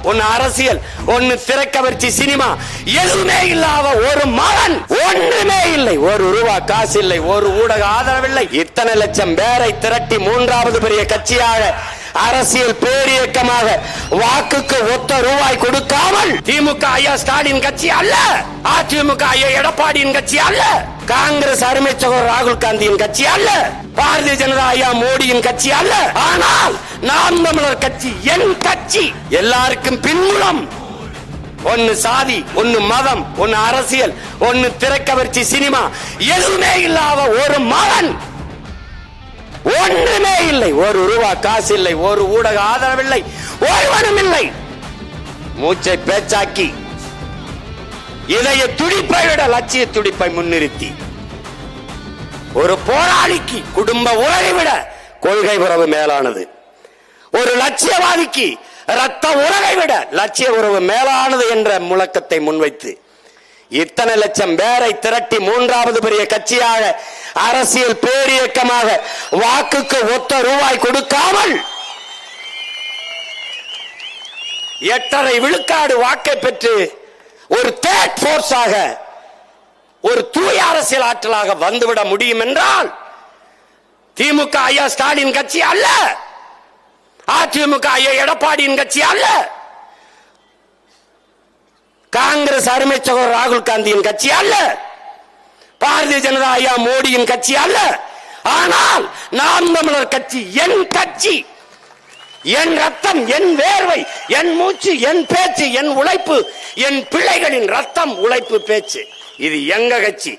ஒன்னு அரசியல், ஒன்னு திரைக்கவர்ச்சி சினிமா, எதுவுமே இல்லாத ஒரு மகன், ஒன்றுமே இல்லை. ஒரு ரூபா காசு இல்லை, ஒரு ஊடக ஆதரவில்லை. இத்தனை லட்சம் பேரை திரட்டி மூன்றாவது பெரிய கட்சியாக, அரசியல் பேரியக்கமாக, வாக்குக்கு ஒத்த ரூபாய் கொடுக்காமல் திமுக ஐயா ஸ்டாலின் கட்சி அல்ல, அதிமுக ஐயா எடப்பாடியின் கட்சி அல்ல, காங்கிரஸ் அருமை சகோதரர் ராகுல் காந்தியின் கட்சி அல்ல, பாரதிய ஜனதா ஐயா மோடியின் கட்சி அல்ல. ஆனால் நாம் தமிழர் கட்சி என் கட்சி. எல்லாருக்கும் பின்புலம். ஒன்னு சாதி, ஒன்னு மதம், ஒன்னு அரசியல், ஒன்னு திரைக்கவர்ச்சி சினிமா, எதுவுமே இல்லாத ஒரு மகன், ஒன்றுமே இல்லை. ஒரு ரூபா காசு இல்லை, ஒரு ஊடக ஆதரவில்லை, ஒருவனும் இல்லை. மூச்சை பேச்சாக்கி இதய துடிப்பை விட லட்சிய துடிப்பை முன்னிறுத்தி, ஒரு போராளிக்கு குடும்ப உறவை விட கொள்கை உறவு மேலானது, ஒரு லட்சியவாதிக்கு ரத்த உறவை விட லட்சிய உறவு மேலானது என்ற முழக்கத்தை முன்வைத்து இத்தனை லட்சம் பேரை திரட்டி மூன்றாவது பெரிய கட்சியாக, அரசியல் பேரியக்கமாக, வாக்குக்கு ஒத்த ரூபாய் கொடுக்காமல் 8.5 விழுக்காடு வாக்கை பெற்று ஒரு தேர்ட் போர்ஸாக, ஒரு தூய அரசியல் ஆற்றலாக வந்துவிட முடியும் என்றால் திமுக ஐயா ஸ்டாலின் கட்சி அல்ல, அதிமுக ஐயா எடப்பாடியின் கட்சி அல்ல, காங்கிரஸ் அருமை சகோதரர் ராகுல் காந்தியின் கட்சி அல்ல, பாரதிய ஜனதா ஐயா மோடியின் கட்சி அல்ல. ஆனால் நாம் தமிழர் கட்சி என் கட்சி. என் ரத்தம், என் வேர்வை, என் மூச்சு, என் பேச்சு, என் உழைப்பு, என் பிள்ளைகளின் ரத்தம், உழைப்பு, பேச்சு, இது எங்க கட்சி.